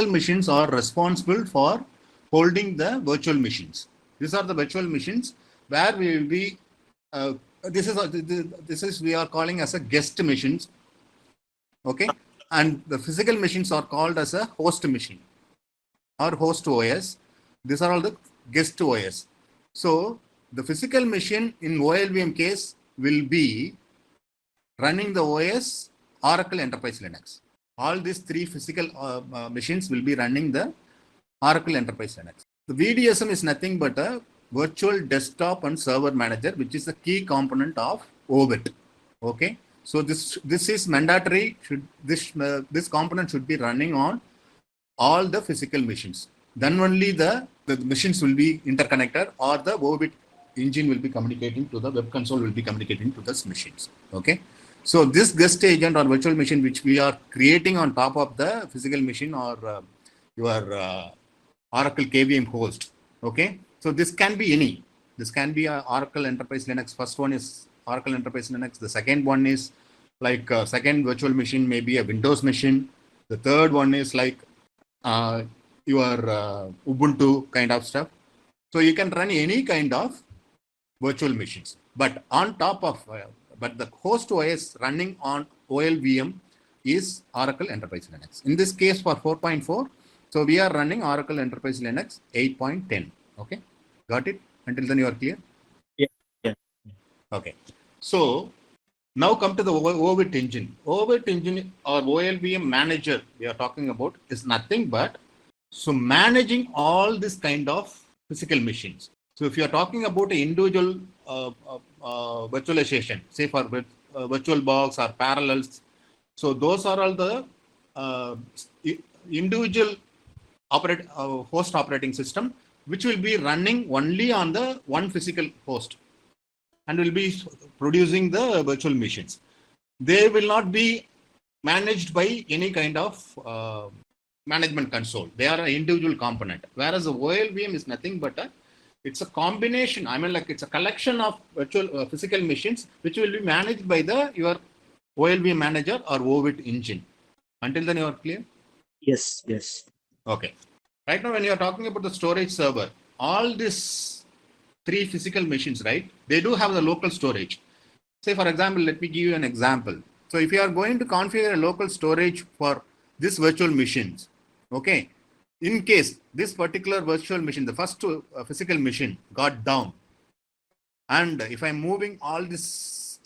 machines are responsible for holding the virtual machines. These are the virtual machines where we will be, this is we are calling as a guest machines. Okay. And the physical machines are called as a host machine or host OS. These are all the guest OS. So the physical machine in OLVM case will be running the OS Oracle Enterprise Linux. All these three physical machines will be running the Oracle Enterprise Linux. The VDSM is nothing but a virtual desktop and server manager, which is the key component of OVIT. Okay. So this is mandatory. This component should be running on all the physical machines. Then only the machines will be interconnected, or the OVIT engine will be communicating to the web console, will be communicating to the machines. Okay. So this guest agent or virtual machine, which we are creating on top of the physical machine or your Oracle KVM host. Okay. So this can be any. This can be a Oracle Enterprise Linux. First one is Oracle Enterprise Linux. The second one is like second virtual machine, maybe a Windows machine. The third one is like your Ubuntu kind of stuff. So you can run any kind of virtual machines. But on top of, but the host OS running on OLVM is Oracle Enterprise Linux. In this case for 4.4, so we are running Oracle Enterprise Linux 8.10. Okay, got it? Until then you are clear? Yeah. Okay. So now come to the OVIT engine. OVIT engine or OLVM manager we are talking about is nothing but so managing all this kind of physical machines. So if you are talking about an individual virtualization, say for VirtualBox or Parallels, so those are all the individual host operating system, which will be running only on the one physical host and will be producing the virtual machines. They will not be managed by any kind of management console. They are an individual component. Whereas the OLVM is nothing but it's a combination. I mean, like it's a collection of virtual physical machines, which will be managed by your OLVM manager or OVIT engine. Until then, you are clear? Yes. Okay. Right now, when you are talking about the storage server, all these three physical machines, right? They do have the local storage. Say, for example, let me give you an example. So if you are going to configure a local storage for this virtual machines, okay, in case this particular virtual machine, the first physical machine got down, and if I'm moving all this,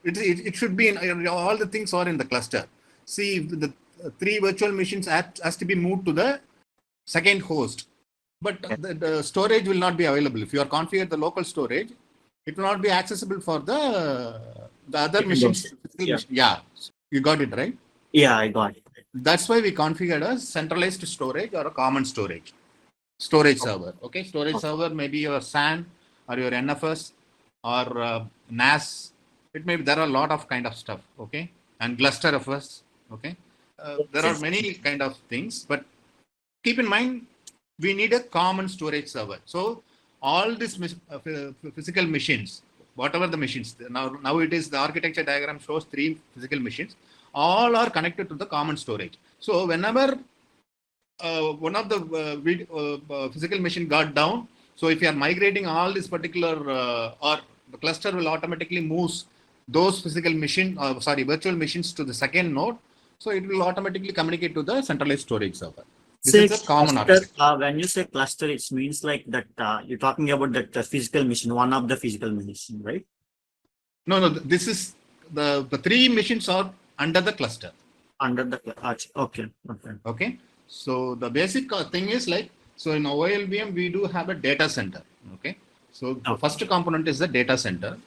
it should be in all the things are in the cluster. See, the three virtual machines has to be moved to the second host, but the storage will not be available. If you are configured the local storage, it will not be accessible for the other machines. Yeah, you got it right. Yeah, I got it. That's why we configured a centralized storage or a common storage server. Okay, storage server may be your SAN or your NFS or NAS. It may be, there are a lot of kind of stuff. Okay, and cluster FS. Okay, there are many kind of things, but keep in mind we need a common storage server. So all these physical machines, whatever the machines, now it is the architecture diagram shows three physical machines. All are connected to the common storage. So whenever one of the physical machine got down, so if you are migrating all this particular or the cluster will automatically move those physical virtual machines to the second node. So it will automatically communicate to the centralized storage server. This is a common architecture. When you say cluster, it means like that you're talking about that physical machine, one of the physical machine, right? No. This is the three machines are under the cluster. Under the okay. So the basic thing is like, so in OLVM we do have a data center. Okay. So the first component is the data center.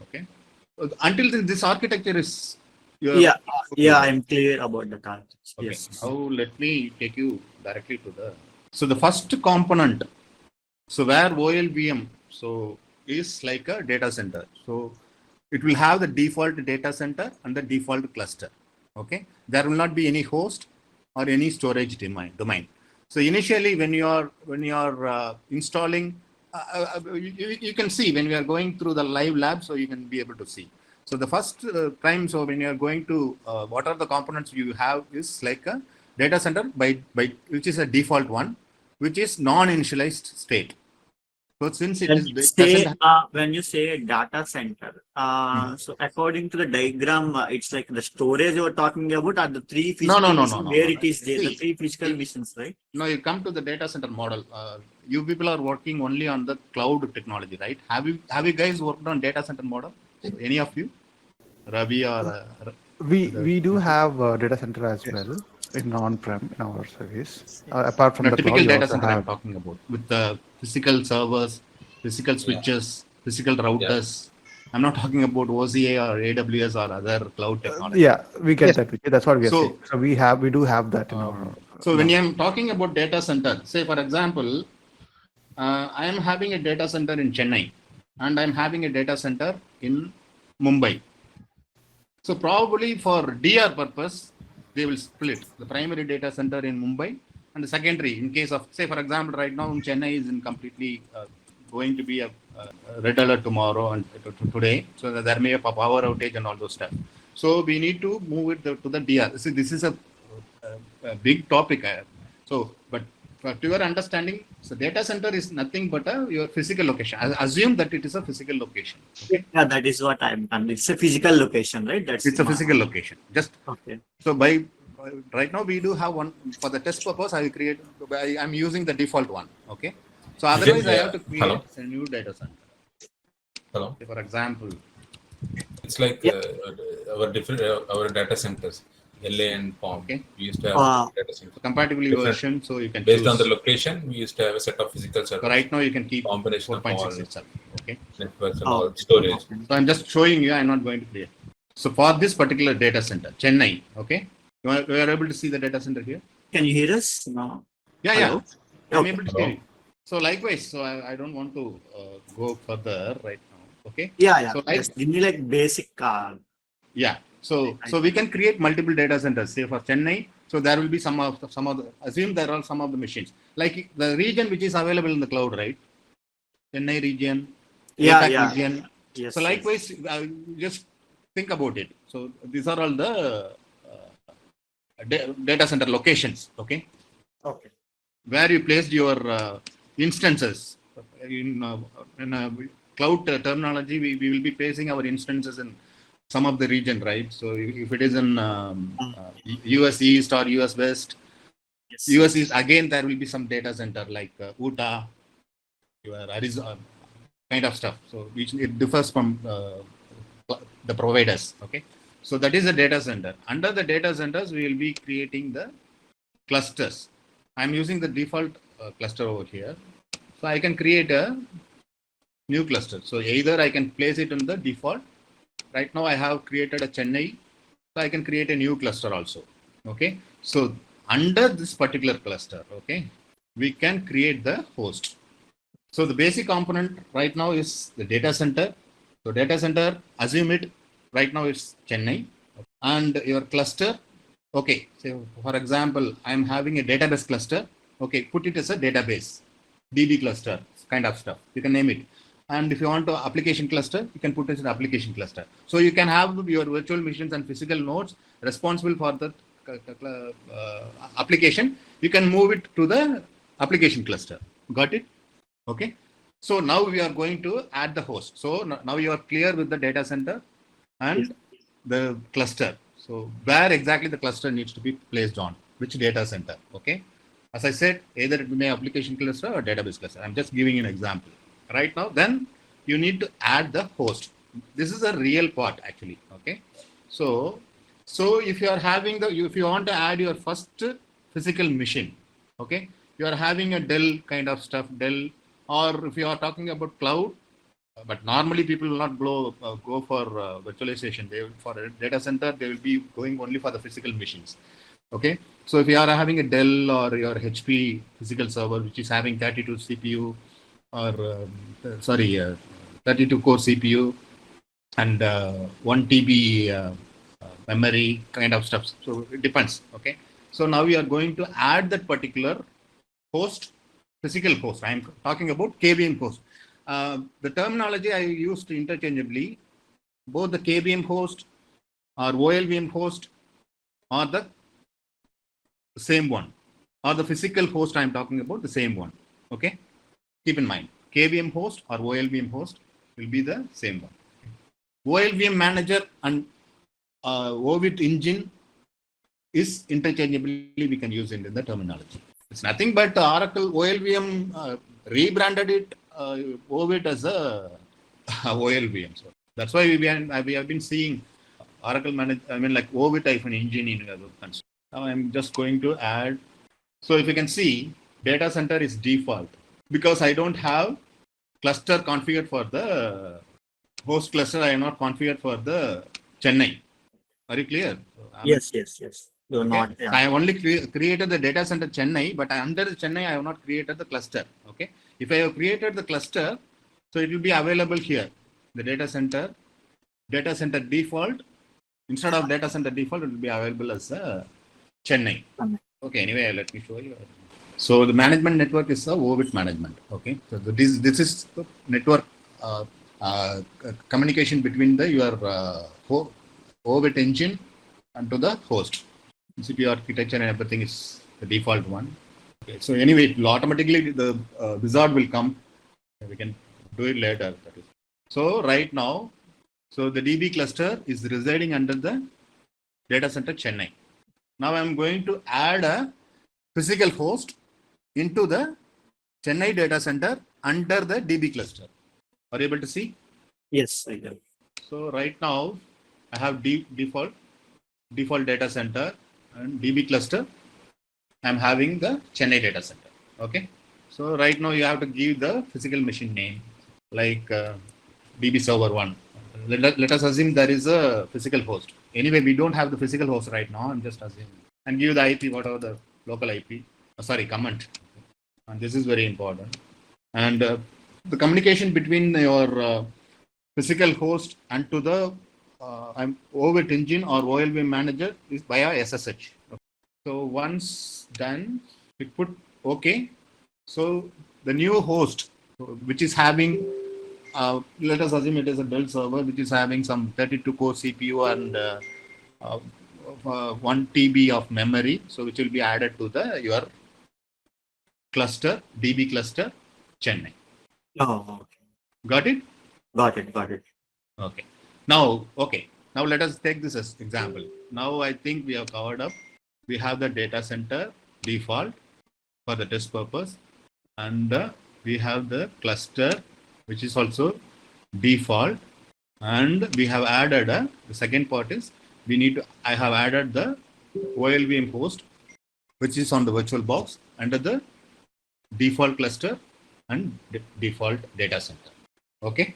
Okay. Until this architecture is. I'm clear about the context. Okay. Yes. Now let me take you directly to so the first component. So where OLVM is like a data center. So it will have the default data center and the default cluster. Okay, there will not be any host or any storage domain. So initially, when you are installing, you can see when we are going through the live lab, so you can be able to see. So the first time, so when you are going to what are the components you have is like data center by which is a default one, which is non-initialized state. So since it When you say data center, so according to the diagram, it's like the storage you're talking about are the three physical machines where it is there, the three physical machines, right? Now you come to the data center model. You people are working only on the cloud technology, right? Have you guys worked on data center model? Any of you? Ravi or we do have a data center as well in on-prem in our service. Apart from the typical cloud, data center I'm talking about with the physical servers, physical switches, physical routers. I'm not talking about OCA or AWS or other cloud technology. Yeah, we get that. That's what we are saying. So we do have that in our. So when I'm talking about data center, say for example, I am having a data center in Chennai and I'm having a data center in Mumbai. So probably for DR purpose, they will split the primary data center in Mumbai and the secondary in case of, say for example, right now in Chennai is in completely going to be a red alert tomorrow and today. So that there may be a power outage and all those stuff. So we need to move it to the DR. See, this is a big topic. But to your understanding, so data center is nothing but your physical location. I assume that it is a physical location. Okay? Yeah, that is what I'm done. It's a physical location, right? It's a physical location. Just okay. So right now we do have one for the test purpose. I'm using the default one. Okay. So otherwise I have to create a new data center. Hello. For example, it's like our data centers. LA and POM. Okay. We used to have data center. Compatibility version, so you can based choose. on the location. We used to have a set of physical servers. So right now you can keep combination 4.6 itself. Okay. Networks and all storage. So I'm just showing you. I'm not going to create. So for this particular data center, Chennai. Okay. You are able to see the data center here. Can you hear us? No. Yeah. I'm able to hear you. So likewise, so I don't want to go further right now. Okay. Yeah. So just give me like basic. Yeah. So we can create multiple data centers. Say for Chennai, so there will be some of the. Assume there are some of the machines like the region which is available in the cloud, right? Chennai region, APAC region. Yes. So likewise, just think about it. So these are all the data center locations. Okay. Where you placed your instances in cloud terminology, we will be placing our instances in some of the region, right? So if it is in US East or US West, US East, again, there will be some data center like Utah, your Arizona, kind of stuff. So it differs from the providers, okay? So that is a data center. Under the data centers, we will be creating the clusters. I'm using the default cluster over here. So I can create a new cluster. So either I can place it in the default. Right now I have created a Chennai, so I can create a new cluster also. Okay. So under this particular cluster, okay, we can create the host. So the basic component right now is the data center. So data center, assume it right now it's Chennai, and your cluster. Okay. So for example, I'm having a database cluster. Okay. Put it as a database, DB cluster kind of stuff. You can name it. And if you want to application cluster, you can put it as an application cluster. So you can have your virtual machines and physical nodes responsible for the application. You can move it to the application cluster. Got it? Okay. So now we are going to add the host. So now you are clear with the data center and the cluster. So where exactly the cluster needs to be placed on, which data center? Okay. As I said, either it may be application cluster or database cluster. I'm just giving an example. Right now, then you need to add the host. This is a real part actually. Okay. So if you are having if you want to add your first physical machine, okay, you are having a Dell kind of stuff, Dell, or if you are talking about cloud, but normally people will not go for virtualization. For a data center, they will be going only for the physical machines. Okay. So if you are having a Dell or your HP physical server, which is having 32 CPU, or 32 core CPU and 1 TB memory kind of stuff. So it depends. Okay. So now we are going to add that particular host, physical host. I am talking about KVM host. The terminology I used interchangeably, both the KVM host or OLVM host or the the same one, or the physical host I'm talking about, the same one. Okay, keep in mind, KVM host or OLVM host will be the same one. OLVM manager and OVIT engine is interchangeably we can use it in the terminology. It's nothing but Oracle OLVM rebranded it OVIT as a OLVM. So that's why we have been seeing Oracle manage. I mean, like OVIT-engine in the console. Now I'm just going to add. So if you can see, data center is default because I don't have cluster configured for the host cluster. I am not configured for the Chennai. Are you clear? Yes. You're okay. not. Yeah. I have only created the data center Chennai, but under the Chennai, I have not created the cluster. Okay. If I have created the cluster, so it will be available here. The data center default, instead of data center default, it will be available as Chennai. Okay. Anyway, let me show you. So the management network is a OVIT management. Okay. So this is the network communication between your OVIT engine and to the host. CPU architecture and everything is the default one. Okay, so anyway, automatically the wizard will come. We can do it later. So right now, so the DB cluster is residing under the data center Chennai. Now I'm going to add a physical host into the Chennai data center under the DB cluster. Are you able to see? Yes, I do. So right now I have default data center and DB cluster. I'm having the Chennai data center. Okay. So right now you have to give the physical machine name like DB server 1. Let us assume there is a physical host. Anyway, we don't have the physical host right now. I'm just assuming. And give the IP, whatever the local IP. Comment. And this is very important. And the communication between your physical host and to the OVIT engine or OLVM manager is via SSH. Okay. So once done, we put OK. So the new host, which is having, let us assume it is a Dell server, which is having some 32 core CPU and 1 TB of memory. So which will be added to your cluster, DB cluster, Chennai. Oh, okay. Got it? Got it. Okay. Now let us take this as example. Now I think we have covered up. We have the data center default for the test purpose, and we have the cluster, which is also default, and we have added the second part is I have added the OLVM host, which is on the virtual box under the default cluster and default data center. Okay.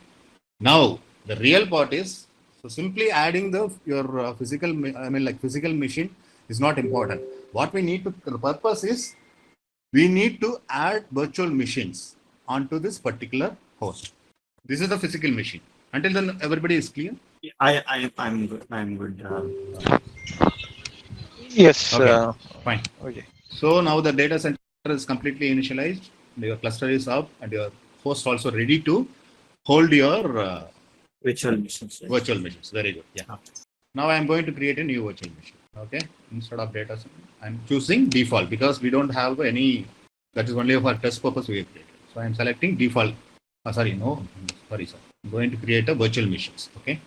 Now the real part is, so simply adding your physical machine is not important. What we need to, the purpose is we need to add virtual machines onto this particular host. This is the physical machine. Until then, everybody is clear? I'm good. Yes. Okay. Fine. Okay. So now the data center is completely initialized. Your cluster is up and your host also ready to hold your Virtual machines. Yes. Virtual machines. Very good. Yeah. Okay. Now I am going to create a new virtual machine. Okay. Instead of data center, I'm choosing default because we don't have any. That is only for test purpose we have created. So I am selecting default. I'm going to create a virtual machines. Okay.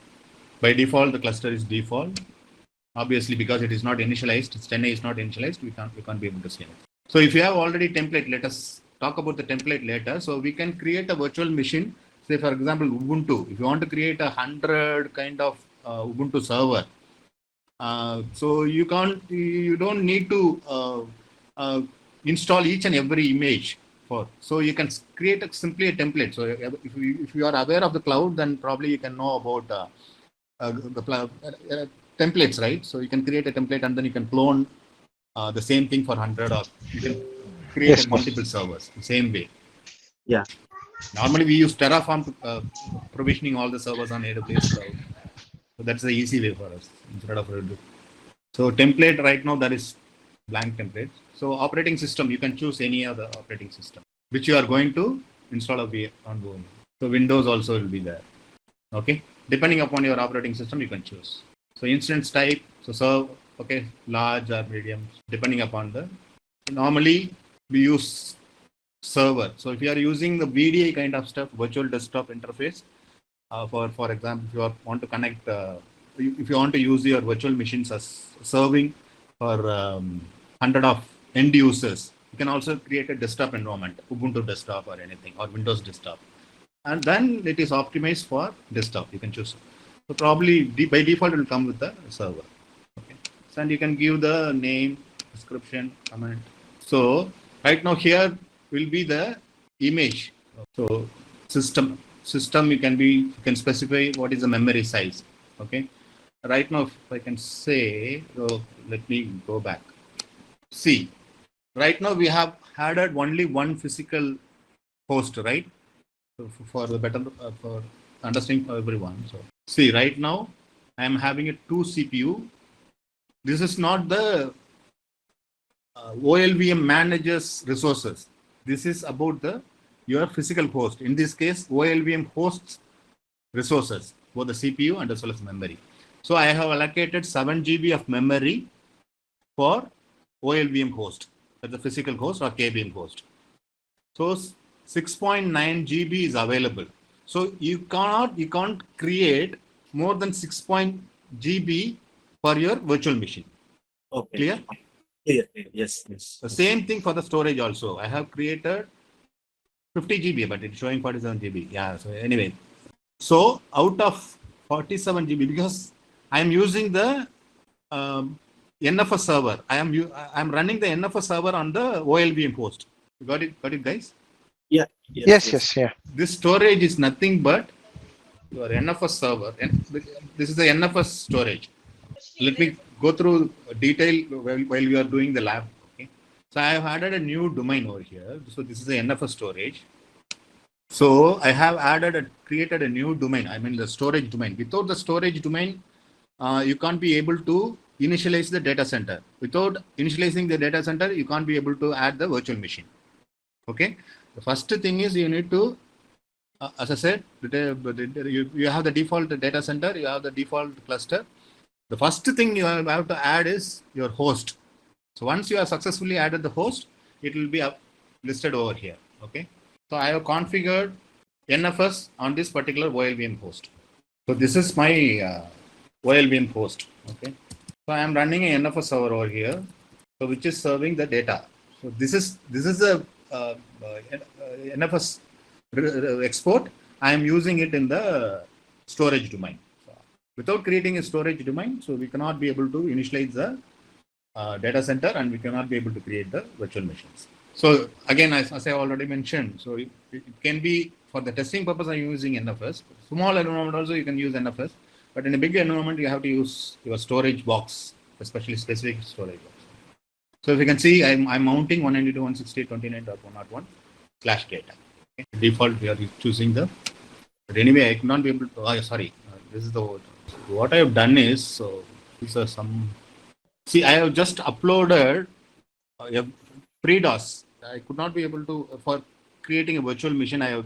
By default, the cluster is default. Obviously, because it is not initialized, Chennai is not initialized. We can't be able to see it. So if you have already template, let us talk about the template later. So we can create a virtual machine. Say, for example, Ubuntu. If you want to create 100 kind of Ubuntu server, so you don't need to install each and every image for. So you can create simply a template. So if you are aware of the cloud, then probably you can know about the templates, right? So you can create a template and then you can clone the same thing for 100, or you can create multiple servers the same way. Yeah. Normally we use Terraform to provisioning all the servers on AWS cloud. So that's the easy way for us instead of Redux. So template right now, that is blank template. So operating system, you can choose any other operating system which you are going to install ongoing. So Windows also will be there. Okay. Depending upon your operating system, you can choose. So instance type, so okay, large or medium, depending upon the. Normally, we use server. So if you are using the VDI kind of stuff, virtual desktop interface, for example, if you want to connect, if you want to use your virtual machines as serving for 100 of end users, you can also create a desktop environment, Ubuntu desktop or anything, or Windows desktop. And then it is optimized for desktop. You can choose. So probably by default, it will come with the server. Okay. So, and you can give the name, description, comment. So right now here will be the image. So system you can specify what is the memory size. Okay. Right now, if I can say, so let me go back. See, right now we have added only one physical host, right? So for the better for understanding for everyone. So see, right now I am having a 2 CPU. This is not the OLVM manager's resources. This is about your physical host. In this case, OLVM hosts resources, both the CPU and as well as memory. So I have allocated 7 GB of memory for OLVM host, that's the physical host or KVM host. So 6.9 GB is available. So you can't create more than 6 GB for your virtual machine. Okay. Clear? Clear. Yes. The same thing for the storage also. I have created 50 GB, but it's showing 47 GB. Yeah. So anyway, so out of 47 GB, because I am using the NFS server. I am running the NFS server on the OLVM host. You got it, guys? Yeah. Yes. Yeah. This storage is nothing but your NFS server. And this is the NFS storage. Let me go through detail while we are doing the lab. Okay. So I have added a new domain over here. So this is the NFS storage. So I have created a new domain. I mean the storage domain. Without the storage domain, you can't be able to initialize the data center. Without initializing the data center, you can't be able to add the virtual machine. Okay. The first thing is you need to, as I said, you have the default data center, you have the default cluster. The first thing you have to add is your host. So once you have successfully added the host, it will be listed over here. Okay. So I have configured NFS on this particular OLVM host. So this is my OLVM host. Okay. So I am running a NFS server over here, so which is serving the data. So this is a NFS export. I am using it in the storage domain. So without creating a storage domain, so we cannot be able to initialize the data center, and we cannot be able to create the virtual machines. So again, as I already mentioned, so it can be for the testing purpose. I'm using NFS. Small environment also you can use NFS, but in a big environment you have to use your storage box, especially specific storage box. So if you can see, I'm mounting 192.168.29.1/data. Okay. Default we are choosing the. But anyway, I cannot be able to. Oh, sorry, this is the word. So what I have done is, so these are some. See, I have just uploaded a pre-DOS. I could not be able to, for creating a virtual machine, I have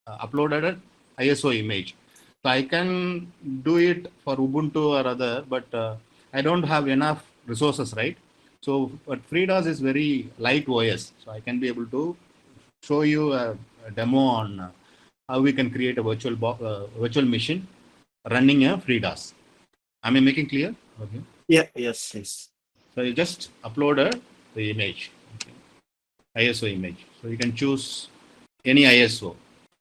uploaded an ISO image. So I can do it for Ubuntu or other, but I don't have enough resources, right? So, but FreeDOS is very light OS. So I can be able to show you a demo on how we can create a virtual machine running a FreeDOS. Am I making clear? Okay. Yeah. Yes. So you just uploaded the image, okay. ISO image. So you can choose any ISO.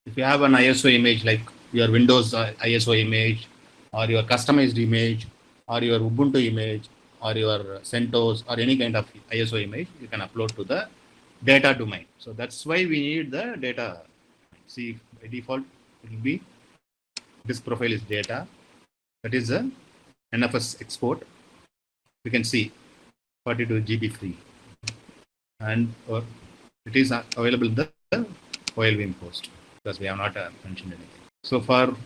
If you have an ISO image like your Windows ISO image, or your customized image, or your Ubuntu image, or your CentOS, or any kind of ISO image, you can upload to the data domain. So that's why we need the data. See, by default, it will be this profile is data. That is a NFS export. You can see 42 GB free, and it is available in the OLVM host, because we have not mentioned anything. So for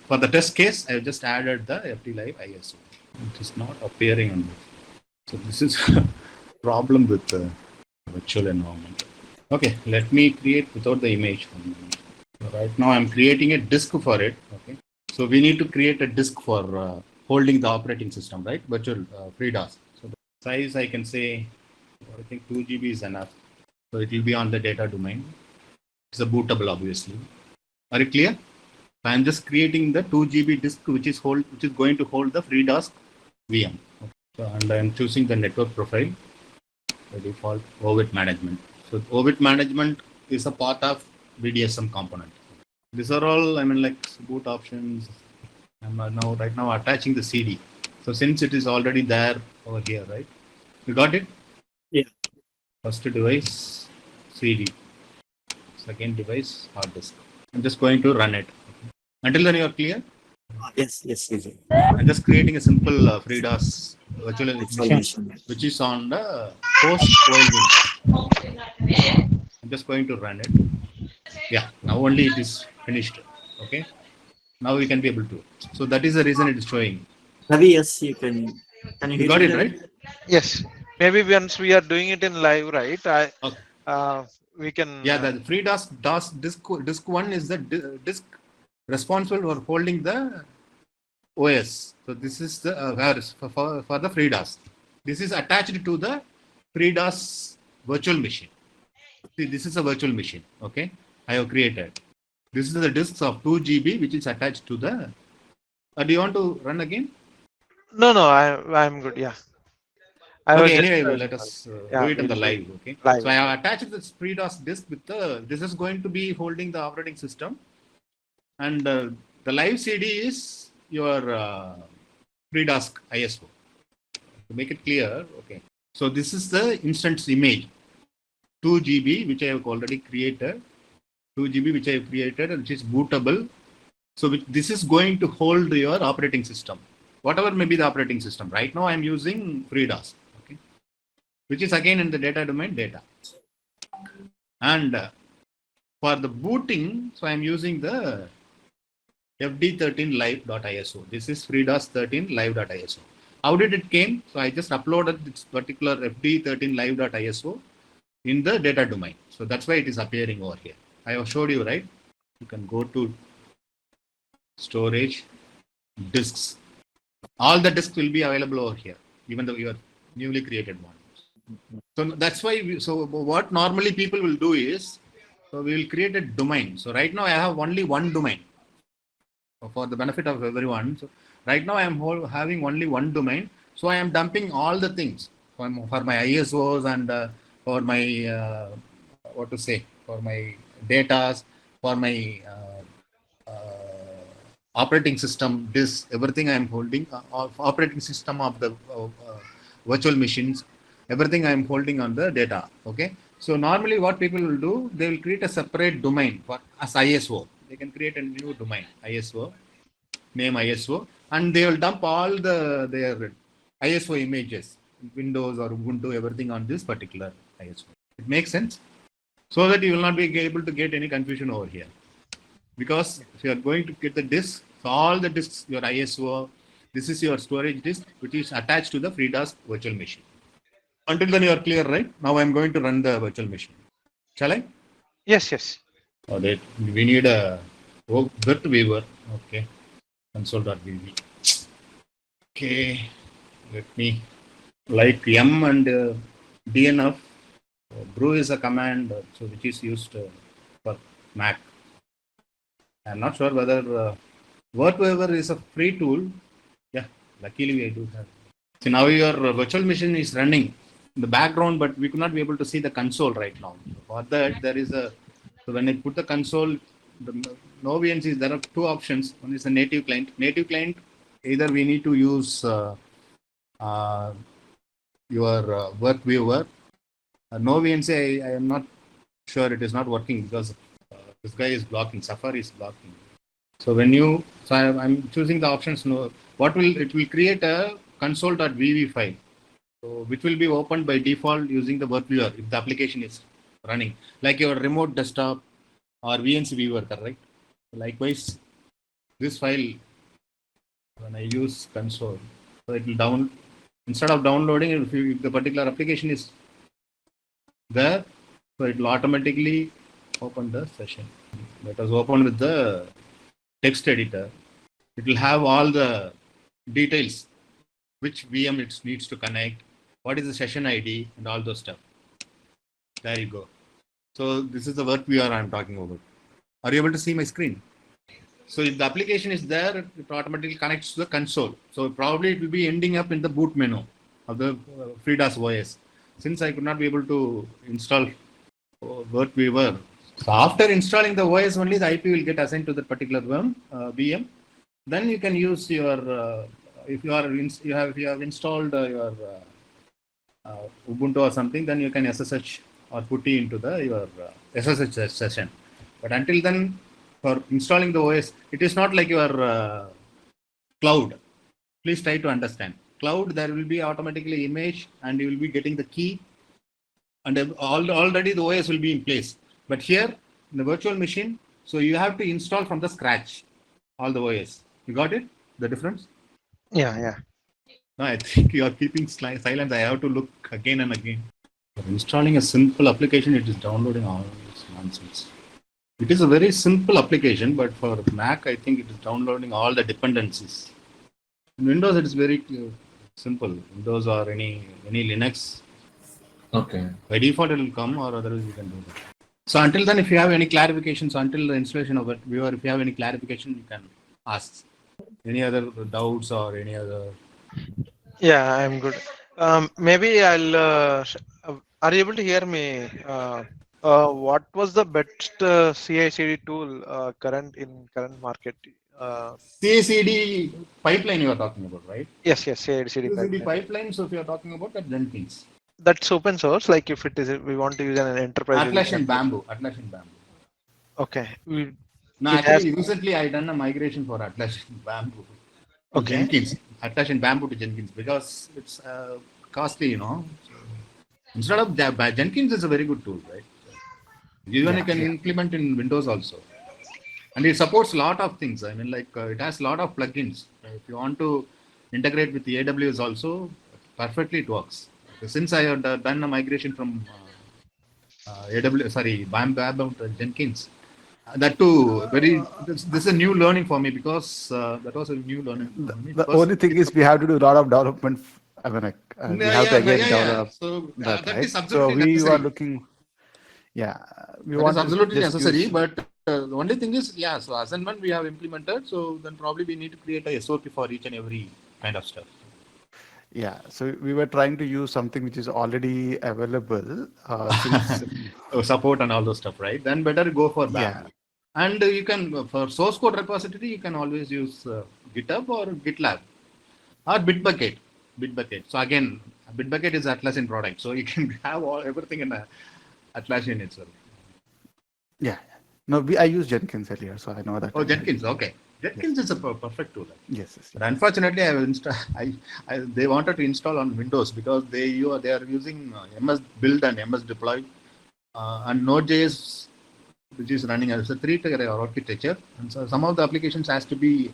the test case, I have just added the FT Live ISO. It is not appearing on this. So this is a problem with the virtual environment. Okay, let me create without the image. So right now I'm creating a disk for it. Okay, so we need to create a disk for holding the operating system, right? Virtual FreeDOS. So the size I can say, I think 2 GB is enough. So it will be on the data domain. It's a bootable, obviously. Are you clear? I'm just creating the 2 GB disk which is going to hold the FreeDOS VM. Okay. So, and I'm choosing the network profile, the default OVIT management. So OVIT management is a part of BDSM component. These are all, I mean, like boot options. I'm right now attaching the CD. So since it is already there over here, right? You got it? Yeah. First device, CD. Second device, hard disk. I'm just going to run it. Until then, you are clear? Yes. I'm just creating a simple FreeDOS virtual machine, which is on the host OLVM. I'm just going to run it. Yeah, now only it is finished. Okay. Now we can be able to. So that is the reason it is showing. Ravi, yes, you can. Can you hear got me, it, Ravi? right? Yes. Maybe once we are doing it in live, right? Okay. We can. Yeah, the FreeDOS disk one is the disk responsible for holding the OS. So this is the for the FreeDOS. This is attached to the FreeDOS virtual machine. See, this is a virtual machine. Okay, I have created. This is the disks of 2 GB which is attached to the. Do you want to run again? No, I'm good. Yeah. Okay, anyway, let us do it on the we'll live. Okay. live. So I have attached this FreeDOS disk with the. This is going to be holding the operating system, and the live CD is your FreeDOS ISO. To make it clear, okay. So this is the instance image, 2 GB, which I have already created. 2 GB, which I have created, which is bootable. So this is going to hold your operating system, whatever may be the operating system. Right now, I am using FreeDOS, okay, which is again in the data domain data. And for the booting, so I am using the fd13 live.iso. This is FreeDOS 13 live.iso. How did it came? So I just uploaded this particular fd13 live.iso in the data domain. So that's why it is appearing over here. I have showed you, right? You can go to storage, disks. All the disks will be available over here, even though your newly created one. So that's why. So what normally people will do is, so we will create a domain. So right now I have only one domain. For the benefit of everyone. So right now I am having only one domain. So I am dumping all the things for my ISOs and for my for my datas, for my operating system, disk, everything I am holding, operating system of the virtual machines, everything I am holding on the data. Okay. So normally what people will do, they will create a separate domain for as ISO. They can create a new domain, ISO, name ISO, and they will dump all their ISO images, Windows or Ubuntu, everything on this particular ISO. It makes sense? So that you will not be able to get any confusion over here. Because if you are going to get the disk, so all the disks, your ISO, this is your storage disk, which is attached to the FreeDOS virtual machine. Until then, you are clear, right? Now I am going to run the virtual machine. Shall I? Yes. Oh, we need a virt viewer. Okay. Console.vv. Okay. Let me, like M and DNF, brew is a command so which is used for Mac. I'm not sure whether Virtweaver is a free tool. Yeah, luckily I do have. So now your virtual machine is running in the background, but we could not be able to see the console right now. For that, there is a. So when I put the console, the no VNCs, there are two options. One is a native client. Native client, either we need to use your work viewer. No VNC, I am not sure it is not working because this guy is blocking. Safari is blocking. So when you, so I'm choosing the options. No, it will create a console.vv file, so which will be opened by default using the work viewer if the application is running, like your remote desktop or VNC viewer, correct? Likewise, this file, when I use console, so it will instead of downloading, if the particular application is there, so it will automatically open the session. Let us open with the text editor. It will have all the details, which VM it needs to connect, what is the session ID, and all those stuff. There you go. So this is the work I'm talking about. Are you able to see my screen? So if the application is there, it automatically connects to the console. So probably it will be ending up in the boot menu of the FreeDOS OS. Since I could not be able to install WorkViewer, so after installing the OS only, the IP will get assigned to that particular VM. Then you can use your if you have installed your Ubuntu or something, then you can SSH or putty into your SSH session. But until then, for installing the OS, it is not like your cloud. Please try to understand. Cloud, there will be automatically image and you will be getting the key, and already the OS will be in place. But here in the virtual machine, so you have to install from the scratch all the OS. You got it? The difference? Yeah. No, I think you are keeping silence. I have to look again and again. For installing a simple application, it is downloading all this nonsense. It is a very simple application, but for Mac, I think it is downloading all the dependencies. In Windows, it is very simple. Windows or any Linux. Okay. By default, it will come, or otherwise you can do that. So until then, if you have any clarifications, until the installation of it, viewer, if you have any clarification, you can ask. Any other doubts or any other? Yeah, I'm good. Maybe I'll. Are you able to hear me? What was the best CI/CD tool current market? CI/CD pipeline you are talking about, right? Yes, CI/CD CI/CD pipeline. pipeline. So if you are talking about that, Jenkins. That's open source. Like if it is, we want to use an enterprise. Atlassian Bamboo. Okay. No, It actually, has. recently I done a migration for Atlassian Bamboo to Okay. Jenkins. Atlassian Bamboo to Jenkins because it's costly, you know. So instead of Jenkins is a very good tool, right? Even you can implement in Windows also, and it supports a lot of things. I mean, like it has a lot of plugins. If you want to integrate with the AWS also, perfectly it works. Since I have done a migration from Bamboo to Jenkins. That too, this is a new learning for me because that was a new learning for me. The only thing is we have to do a lot of development. I mean, we have to again develop So that, that right? is absolutely So we necessary. were looking, we That want is to absolutely just necessary. use, But the only thing is, so as and when we have implemented, so then probably we need to create a SOP for each and every kind of stuff. So we were trying to use something which is already available. Since Support and all those stuff, right? Then better go for Bamboo. Yeah. And you can, for source code repository, you can always use GitHub or GitLab or Bitbucket. So again, Bitbucket is Atlassian product, so you can have everything in Atlassian itself. No, I used Jenkins earlier, so I know that. Oh, Jenkins, okay. Jenkins is a perfect tool. Yes. But unfortunately, they wanted to install on Windows because they are using MS Build and MS Deploy and Node.js, which is running as a 3-tier architecture, and so some of the applications has to be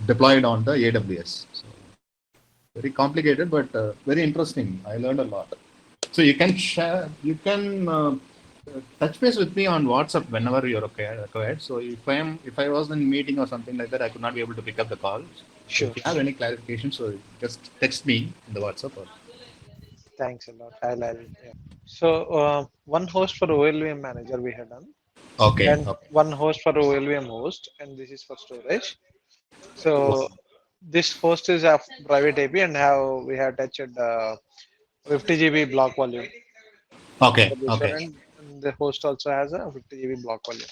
deployed on the AWS. So very complicated, but very interesting. I learned a lot. So you can share, touch base with me on WhatsApp whenever you're required. So if I was in a meeting or something like that, I could not be able to pick up the call. Sure. If you have any clarification, so just text me in the WhatsApp. Thanks a lot. I'll. So one host for OLVM manager we have done. Okay. And one host for OLVM host, and this is for storage. So this host is a private AP, and we have touched 50 GB block volume. Okay. And the host also has a 50 GB block volume.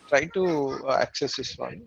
Try to access this one.